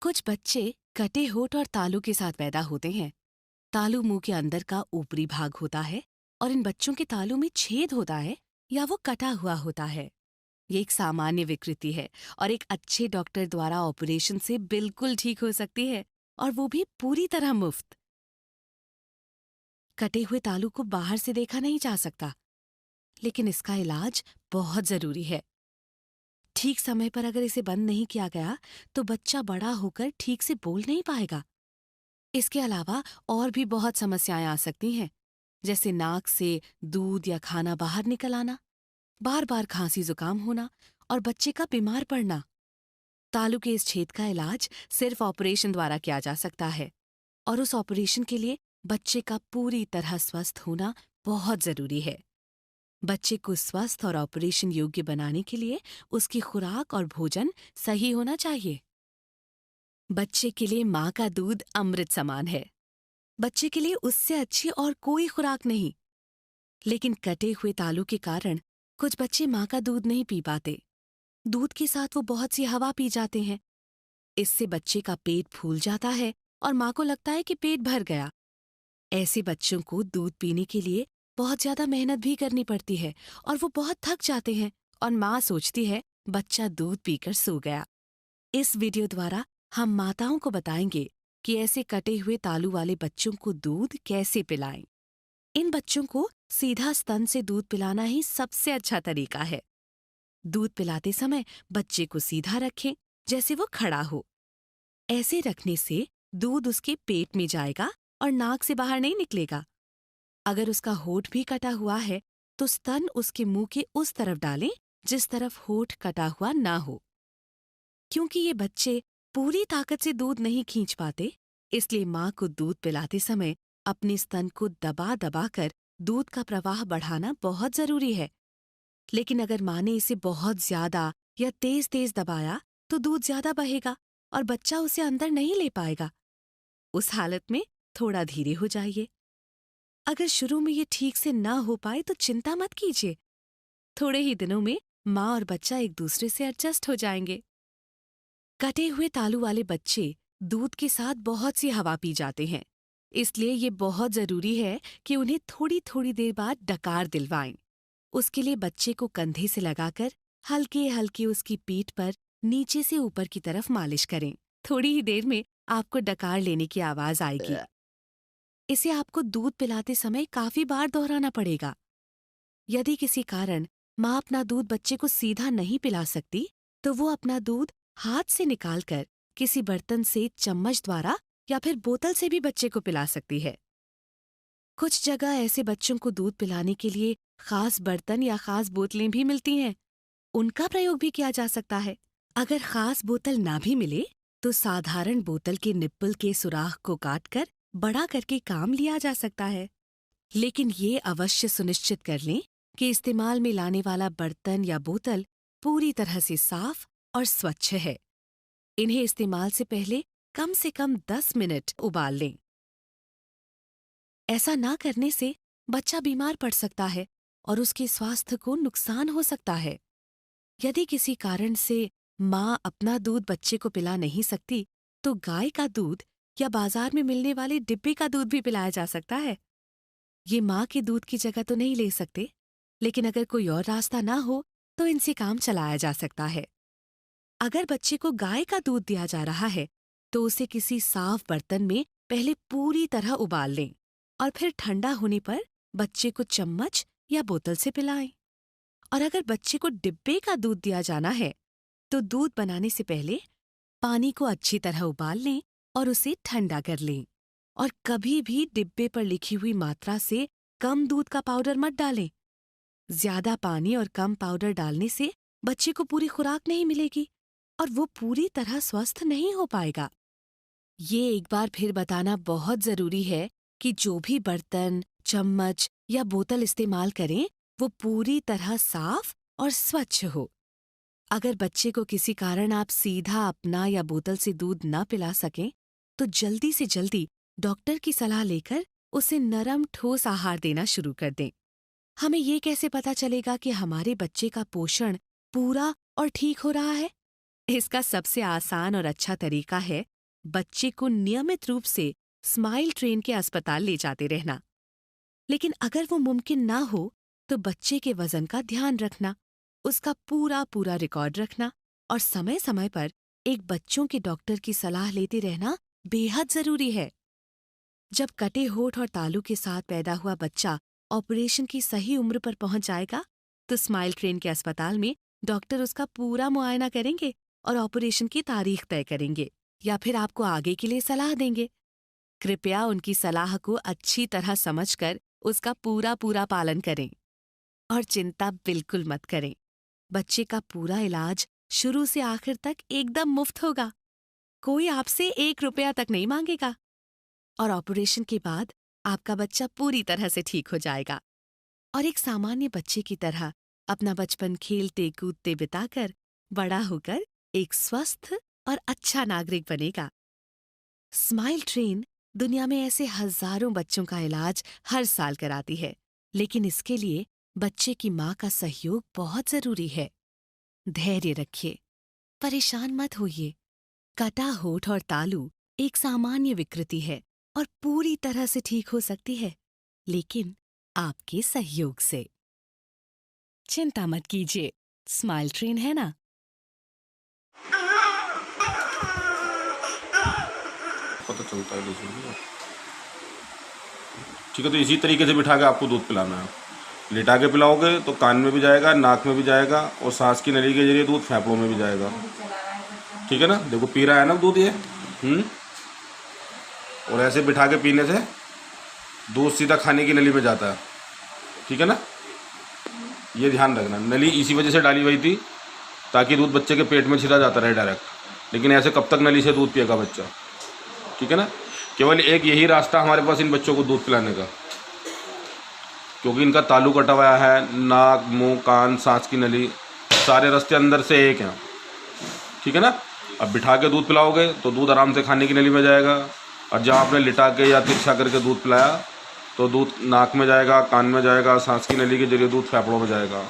कुछ बच्चे कटे होठ और तालू के साथ पैदा होते हैं। तालू मुंह के अंदर का ऊपरी भाग होता है और इन बच्चों के तालू में छेद होता है या वो कटा हुआ होता है। ये एक सामान्य विकृति है और एक अच्छे डॉक्टर द्वारा ऑपरेशन से बिल्कुल ठीक हो सकती है, और वो भी पूरी तरह मुफ्त। कटे हुए तालू को बाहर से देखा नहीं जा सकता, लेकिन इसका इलाज बहुत जरूरी है। ठीक समय पर अगर इसे बंद नहीं किया गया तो बच्चा बड़ा होकर ठीक से बोल नहीं पाएगा। इसके अलावा और भी बहुत समस्याएं आ सकती हैं, जैसे नाक से दूध या खाना बाहर निकल आना, बार बार खांसी जुकाम होना और बच्चे का बीमार पड़ना। तालू के इस छेद का इलाज सिर्फ ऑपरेशन द्वारा किया जा सकता है, और उस ऑपरेशन के लिए बच्चे का पूरी तरह स्वस्थ होना बहुत जरूरी है। बच्चे को स्वस्थ और ऑपरेशन योग्य बनाने के लिए उसकी खुराक और भोजन सही होना चाहिए। बच्चे के लिए माँ का दूध अमृत समान है। बच्चे के लिए उससे अच्छी और कोई खुराक नहीं। लेकिन कटे हुए तालू के कारण कुछ बच्चे माँ का दूध नहीं पी पाते। दूध के साथ वो बहुत सी हवा पी जाते हैं। इससे बच्चे का पेट फूल जाता है और माँ को लगता है कि पेट भर गया। ऐसे बच्चों को दूध पीने के लिए बहुत ज्यादा मेहनत भी करनी पड़ती है और वो बहुत थक जाते हैं, और माँ सोचती है बच्चा दूध पीकर सो गया। इस वीडियो द्वारा हम माताओं को बताएंगे कि ऐसे कटे हुए तालू वाले बच्चों को दूध कैसे पिलाएं। इन बच्चों को सीधा स्तन से दूध पिलाना ही सबसे अच्छा तरीका है। दूध पिलाते समय बच्चे को सीधा रखें, जैसे वो खड़ा हो। ऐसे रखने से दूध उसके पेट में जाएगा और नाक से बाहर नहीं निकलेगा। अगर उसका होठ भी कटा हुआ है तो स्तन उसके मुंह के उस तरफ डालें जिस तरफ होठ कटा हुआ ना हो। क्योंकि ये बच्चे पूरी ताकत से दूध नहीं खींच पाते, इसलिए माँ को दूध पिलाते समय अपने स्तन को दबा दबा कर दूध का प्रवाह बढ़ाना बहुत जरूरी है। लेकिन अगर माँ ने इसे बहुत ज्यादा या तेज तेज दबाया तो दूध ज्यादा बहेगा और बच्चा उसे अंदर नहीं ले पाएगा। उस हालत में थोड़ा धीरे हो जाइए। अगर शुरू में ये ठीक से ना हो पाए तो चिंता मत कीजिए। थोड़े ही दिनों में माँ और बच्चा एक दूसरे से एडजस्ट हो जाएंगे। कटे हुए तालू वाले बच्चे दूध के साथ बहुत सी हवा पी जाते हैं, इसलिए ये बहुत जरूरी है कि उन्हें थोड़ी थोड़ी देर बाद डकार दिलवाएं। उसके लिए बच्चे को कंधे से लगाकर हल्के हल्के उसकी पीठ पर नीचे से ऊपर की तरफ मालिश करें। थोड़ी ही देर में आपको डकार लेने की आवाज आएगी। इसे आपको दूध पिलाते समय काफी बार दोहराना पड़ेगा। यदि किसी कारण माँ अपना दूध बच्चे को सीधा नहीं पिला सकती तो वो अपना दूध हाथ से निकालकर किसी बर्तन से चम्मच द्वारा या फिर बोतल से भी बच्चे को पिला सकती है। कुछ जगह ऐसे बच्चों को दूध पिलाने के लिए खास बर्तन या खास बोतलें भी मिलती हैं। उनका प्रयोग भी किया जा सकता है। अगर खास बोतल ना भी मिले तो साधारण बोतल के निप्पल के सुराख को काटकर बड़ा करके काम लिया जा सकता है। लेकिन ये अवश्य सुनिश्चित कर लें कि इस्तेमाल में लाने वाला बर्तन या बोतल पूरी तरह से साफ और स्वच्छ है। इन्हें इस्तेमाल से पहले कम से कम 10 मिनट उबाल लें। ऐसा ना करने से बच्चा बीमार पड़ सकता है और उसके स्वास्थ्य को नुकसान हो सकता है। यदि किसी कारण से माँ अपना दूध बच्चे को पिला नहीं सकती तो गाय का दूध या बाजार में मिलने वाले डिब्बे का दूध भी पिलाया जा सकता है। ये माँ के दूध की जगह तो नहीं ले सकते, लेकिन अगर कोई और रास्ता ना हो तो इनसे काम चलाया जा सकता है। अगर बच्चे को गाय का दूध दिया जा रहा है तो उसे किसी साफ बर्तन में पहले पूरी तरह उबाल लें और फिर ठंडा होने पर बच्चे को चम्मच या बोतल से पिलाएं। और अगर बच्चे को डिब्बे का दूध दिया जाना है तो दूध बनाने से पहले पानी को अच्छी तरह उबाल लें और उसे ठंडा कर लें। और कभी भी डिब्बे पर लिखी हुई मात्रा से कम दूध का पाउडर मत डालें। ज्यादा पानी और कम पाउडर डालने से बच्चे को पूरी खुराक नहीं मिलेगी और वो पूरी तरह स्वस्थ नहीं हो पाएगा। ये एक बार फिर बताना बहुत जरूरी है कि जो भी बर्तन, चम्मच या बोतल इस्तेमाल करें वो पूरी तरह साफ और स्वच्छ हो। अगर बच्चे को किसी कारण आप सीधा अपना या बोतल से दूध न पिला सकें तो जल्दी से जल्दी डॉक्टर की सलाह लेकर उसे नरम ठोस आहार देना शुरू कर दें। हमें ये कैसे पता चलेगा कि हमारे बच्चे का पोषण पूरा और ठीक हो रहा है? इसका सबसे आसान और अच्छा तरीका है बच्चे को नियमित रूप से स्माइल ट्रेन के अस्पताल ले जाते रहना। लेकिन अगर वो मुमकिन ना हो तो बच्चे के वजन का ध्यान रखना, उसका पूरा पूरा रिकॉर्ड रखना और समय समय पर एक बच्चों के डॉक्टर की सलाह लेते रहना बेहद जरूरी है। जब कटे होठ और तालू के साथ पैदा हुआ बच्चा ऑपरेशन की सही उम्र पर पहुंच जाएगा तो स्माइल ट्रेन के अस्पताल में डॉक्टर उसका पूरा मुआयना करेंगे और ऑपरेशन की तारीख तय करेंगे या फिर आपको आगे के लिए सलाह देंगे। कृपया उनकी सलाह को अच्छी तरह समझकर उसका पूरा पूरा पालन करें और चिंता बिल्कुल मत करें। बच्चे का पूरा इलाज शुरू से आखिर तक एकदम मुफ्त होगा। कोई आपसे 1 रुपया तक नहीं मांगेगा और ऑपरेशन के बाद आपका बच्चा पूरी तरह से ठीक हो जाएगा और एक सामान्य बच्चे की तरह अपना बचपन खेलते कूदते बिताकर बड़ा होकर एक स्वस्थ और अच्छा नागरिक बनेगा। स्माइल ट्रेन दुनिया में ऐसे हजारों बच्चों का इलाज हर साल कराती है, लेकिन इसके लिए बच्चे की माँ का सहयोग बहुत जरूरी है। धैर्य रखिए, परेशान मत होइए। कटा होठ और तालू एक सामान्य विकृति है और पूरी तरह से ठीक हो सकती है, लेकिन आपके सहयोग से। चिंता मत कीजिए, स्माइल ट्रेन है ना। पता चलता है दूसरे। ठीक है, तो इसी तरीके से बिठा के आपको दूध पिलाना है। लिटा के पिलाओगे तो कान में भी जाएगा, नाक में भी जाएगा और सांस की नली के जरिए दूध फेफड़ों में भी जाएगा। ठीक है ना, देखो पी रहा है ना दूध ये। और ऐसे बिठा के पीने से दूध सीधा खाने की नली में जाता है। ठीक है ना, ये ध्यान रखना। नली इसी वजह से डाली हुई थी ताकि दूध बच्चे के पेट में सीधा जाता रहे डायरेक्ट, लेकिन ऐसे कब तक नली से दूध पिएगा बच्चा। ठीक है ना, केवल एक यही रास्ता हमारे पास इन बच्चों को दूध पिलाने का, क्योंकि इनका तालू कटा हुआ है। नाक, मुंह, कान, सांस की नली सारे रास्ते अंदर से एक हैं। ठीक है ना, अब बिठा के दूध पिलाओगे तो दूध आराम से खाने की नली में जाएगा, और जहाँ आपने लिटा के या तिरछा करके दूध पिलाया तो दूध नाक में जाएगा, कान में जाएगा, सांस की नली के जरिए दूध फेफड़ों में जाएगा,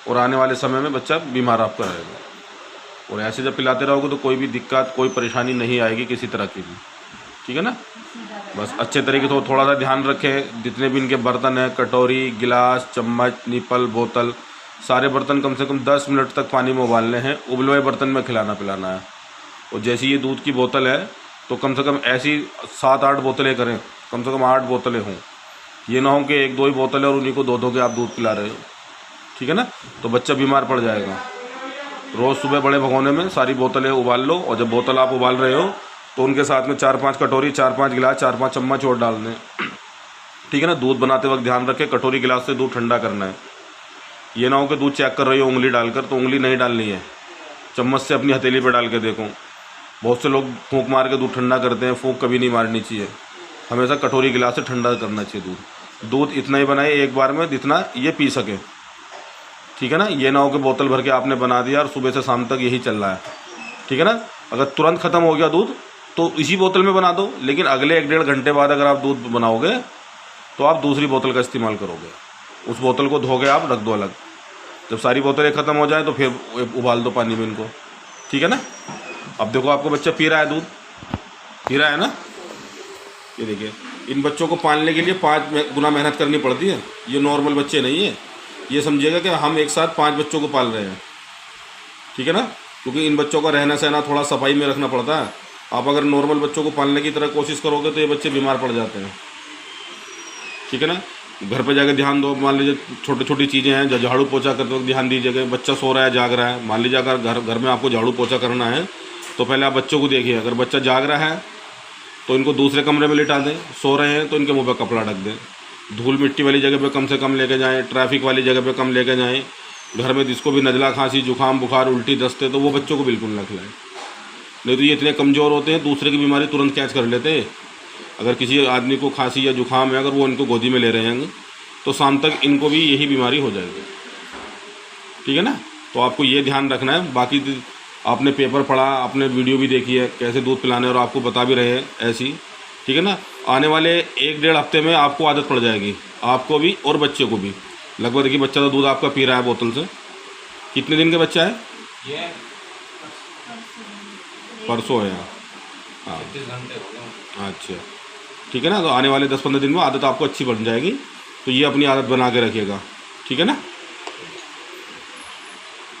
और आने वाले समय में बच्चा बीमार आपका रहेगा। और ऐसे जब पिलाते रहोगे तो कोई भी दिक्कत, कोई परेशानी नहीं आएगी किसी तरह की भी। ठीक है ना, बस अच्छे तरीके से थोड़ा सा ध्यान रखें। जितने भी इनके बर्तन हैं, कटोरी, गिलास, चम्मच, निपल, बोतल, सारे बर्तन कम से कम 10 मिनट तक पानी में उबालने हैं। उबले हुए बर्तन में खिलाना पिलाना है। और जैसी ये दूध की बोतल है तो कम से कम ऐसी 7-8 बोतलें करें, कम से कम 8 बोतलें हों। ये ना हो कि 1-2 ही बोतल है और उन्हीं को 2-2 के आप दूध पिला रहे हो। ठीक है ना, तो बच्चा बीमार पड़ जाएगा। रोज़ सुबह बड़े भगोने में सारी बोतलें उबाल लो, और जब बोतल आप उबाल रहे हो तो उनके साथ में 4-5 कटोरी, 4-5 गिलास, 4-5 चम्मच और डाल दें। ठीक है ना, दूध बनाते वक्त ध्यान रखें कटोरी गिलास से दूध ठंडा करना है। ये ना हो कि दूध चेक कर रही हो उंगली डालकर, तो उंगली नहीं डालनी है, चम्मच से अपनी हथेली पर डाल के देखो। बहुत से लोग फूंक मार के दूध ठंडा करते हैं, फूंक कभी नहीं मारनी चाहिए। हमेशा कटोरी गिलास से ठंडा करना चाहिए दूध इतना ही बनाए एक बार में जितना ये पी सके। ठीक है ना, ये ना हो कि बोतल भर के आपने बना दिया और सुबह से शाम तक यही चल रहा है। ठीक है ना, अगर तुरंत ख़त्म हो गया दूध तो इसी बोतल में बना दो, लेकिन अगले 1-1.5 घंटे बाद अगर आप दूध बनाओगे तो आप दूसरी बोतल का इस्तेमाल करोगे। उस बोतल को धो के आप रख दो अलग। जब सारी बोतलें ख़त्म हो जाए तो फिर उबाल दो पानी में इनको। ठीक है ना, अब देखो आपको बच्चा पी रहा है, दूध पी रहा है ना। ये देखिए, इन बच्चों को पालने के लिए 5 गुना मेहनत करनी पड़ती है। ये नॉर्मल बच्चे नहीं है, ये समझिएगा कि हम एक साथ 5 बच्चों को पाल रहे हैं। ठीक है ना, क्योंकि इन बच्चों का रहना सहना थोड़ा सफाई में रखना पड़ता है। आप अगर नॉर्मल बच्चों को पालने की तरह कोशिश करोगे तो ये बच्चे बीमार पड़ जाते हैं। ठीक है ना, घर पे जाकर ध्यान दो। मान लीजिए छोटी छोटी चीज़ें हैं, जब झाड़ू पोछा करते वक्त ध्यान दीजिएगा। बच्चा सो रहा है, जाग रहा है, मान लीजिए अगर घर में आपको झाड़ू पोछा करना है तो पहले आप बच्चों को देखिए। अगर बच्चा जाग रहा है तो इनको दूसरे कमरे में लिटा दें, सो रहे हैं तो इनके मुँह पर कपड़ा ढक दें। धूल मिट्टी वाली जगह पे कम से कम लेके जाएं, ट्रैफिक वाली जगह पे कम लेके जाएं। घर में जिसको भी नज़ला, खांसी, जुकाम, बुखार, उल्टी, दस्त है तो वो बच्चों को बिल्कुल ना खिलाएं। नहीं तो ये इतने कमज़ोर होते हैं, दूसरे की बीमारी तुरंत कैच कर लेते हैं। अगर किसी आदमी को खांसी या जुकाम है, अगर वो इनको गोदी में ले रहे हैं तो शाम तक इनको भी यही बीमारी हो जाएगी। ठीक है ना, तो आपको ये ध्यान रखना है। बाकी आपने पेपर पढ़ा, आपने वीडियो भी देखी है कैसे दूध पिलाने, और आपको बता भी रहे हैं ऐसी। ठीक है ना, आने वाले 1-1.5 हफ्ते में आपको आदत पड़ जाएगी, आपको भी और बच्चे को भी। लगभग देखिए बच्चा तो दूध आपका पी रहा है बोतल से। कितने दिन का बच्चा है? परसों है। हाँ 36 घंटे हो गए। अच्छा ठीक है ना। तो आने वाले 10-15 दिन में आदत आपको अच्छी बन जाएगी। तो ये अपनी आदत बना के रखिएगा, ठीक है ना।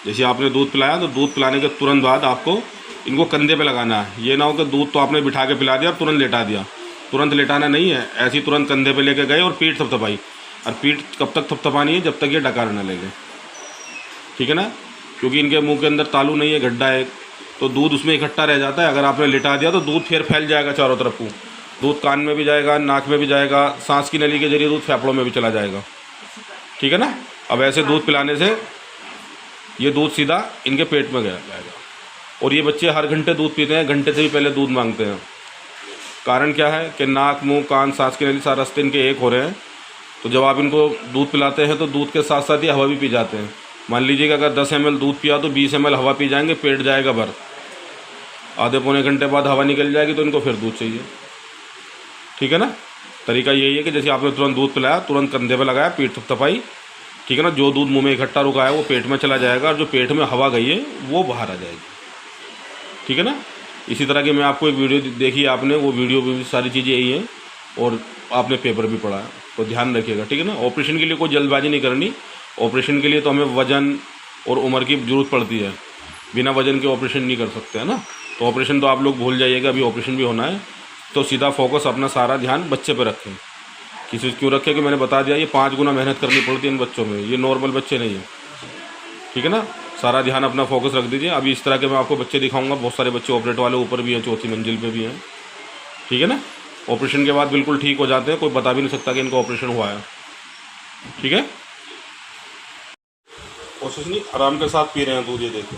जैसे आपने दूध पिलाया तो दूध पिलाने के तुरंत बाद आपको इनको कंधे पे लगाना है। ये ना हो कि दूध तो आपने बिठा के पिला दिया और तुरंत लेटा दिया। तुरंत लेटाना नहीं है, ऐसे ही तुरंत कंधे पे लेके गए और पीठ थपथपाई। और पीठ कब तक थपथपानी है, जब तक ये डकार न लेंगे, ठीक है ना। क्योंकि इनके मुंह के अंदर तालू नहीं है, गड्ढा है, तो दूध उसमें इकट्ठा रह जाता है। अगर आपने लिटा दिया तो दूध फिर फैल जाएगा चारों तरफ को। दूध कान में भी जाएगा, नाक में भी जाएगा, सांस की नली के जरिए दूध फेफड़ों में भी चला जाएगा, ठीक है ना। अब ऐसे दूध पिलाने से ये दूध सीधा इनके पेट में गया जाएगा। और ये बच्चे हर घंटे दूध पीते हैं, घंटे से भी पहले दूध मांगते हैं। कारण क्या है कि नाक, मुंह, कान, सांस की नली सारे रास्ते इनके एक हो रहे हैं। तो जब आप इनको दूध पिलाते हैं तो दूध के साथ साथ ही हवा भी पी जाते हैं। मान लीजिए कि अगर 10 ml दूध पिया तो 20 ml हवा पी जाएंगे, पेट जाएगा भर। आधे पौने घंटे बाद हवा निकल जाएगी तो इनको फिर दूध चाहिए, ठीक है ना। तरीका यही है कि जैसे आपने तुरंत दूध पिलाया, तुरंत कंधे पे लगाया, पीठ थपथपाई, ठीक है ना। जो दूध मुंह में इकट्ठा रुका है वो पेट में चला जाएगा और जो पेट में हवा गई है वो बाहर आ जाएगी, ठीक है ना। इसी तरह की मैं आपको एक वीडियो देखी आपने, वो वीडियो में भी सारी चीज़ें यही हैं और आपने पेपर भी पढ़ा है, तो ध्यान रखिएगा, ठीक है ना। ऑपरेशन के लिए कोई जल्दबाजी नहीं करनी। ऑपरेशन के लिए तो हमें वजन और उम्र की ज़रूरत पड़ती है, बिना वजन के ऑपरेशन नहीं कर सकते, है ना। तो ऑपरेशन तो आप लोग भूल जाइएगा, अभी ऑपरेशन भी होना है। तो सीधा फोकस अपना सारा ध्यान बच्चे पर रखें। किसी क्यों रखें कि मैंने बता दिया, ये 5 गुना मेहनत करनी पड़ती है इन बच्चों में, ये नॉर्मल बच्चे नहीं हैं, ठीक है ना। सारा ध्यान अपना फोकस रख दीजिए। अभी इस तरह के मैं आपको बच्चे दिखाऊंगा, बहुत सारे बच्चे ऑपरेट वाले ऊपर भी हैं, 4थी मंजिल पे भी हैं, ठीक है ना। ऑपरेशन के बाद बिल्कुल ठीक हो जाते हैं, कोई बता भी नहीं सकता कि इनको ऑपरेशन हुआ है, ठीक है। कोशिश नहीं, आराम के साथ पी रहे हैं दूध, ये देखो,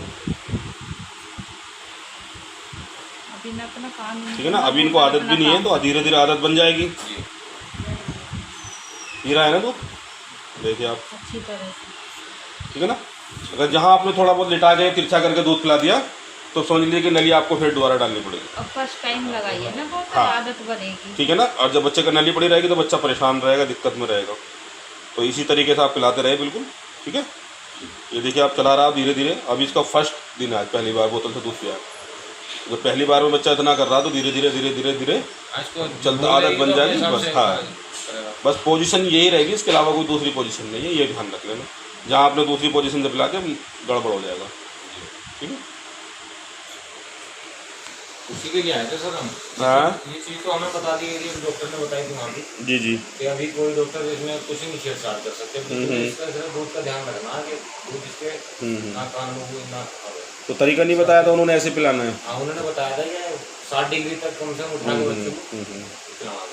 अभी मैं अपना काम ठीक है ना। अभी इनको आदत भी नहीं है तो धीरे धीरे आदत बन जाएगी। पी रहा है ना दूध, देखिए आप, अच्छी तरह से। ठीक है ना। अगर जहाँ आपने थोड़ा बहुत लिटा के तिरछा करके दूध पिला दिया तो समझ लीजिए कि नली आपको फिर दोबारा डालनी पड़ेगी। और फर्स्ट टाइम लगाइए ना वो, तो हाँ। आदत बनेगी, ठीक है ना। और जब बच्चे का नली पड़ी रहेगी तो बच्चा परेशान रहेगा, दिक्कत में रहेगा। तो इसी तरीके से आप पिलाते रहे बिल्कुल, ठीक है। ये देखिए आप चला रहा धीरे धीरे। अभी इसका फर्स्ट दिन आज पहली बार बोतल से दूध पिया। जब पहली बार में बच्चा इतना कर रहा तो धीरे धीरे धीरे धीरे धीरे चलता आदत बन जाएगी बस। हाँ, बस पोजीशन यही रहेगी, इसके अलावा कोई दूसरी पोजीशन नहीं है, ये ध्यान रख लेना। जहाँ आपने दूसरी पोजीशन से पिला के गड़बड़ हो जाएगा, ठीक है। उसी के लिए आए थे सर हम। हाँ ये चीज़ तो हमें बता दी गई, डॉक्टर ने बताई थी वहाँ भी जी जी। कि अभी कोई डॉक्टर इसमें कुछ नहीं छेड़छाड़ कर सकते। इसका सिर्फ दूध का ध्यान रखना कि दूध इसके ना कान में ना खावे। तो तरीका नहीं बताया था उन्होंने, ऐसे पिलाना है। हाँ, उन्होंने बताया था कि 60 डिग्री तक कम से कम उठा के बच्चे को पिलाना।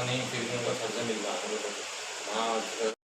नहीं फिर उनका खर्चा मिल रहा है। हाँ।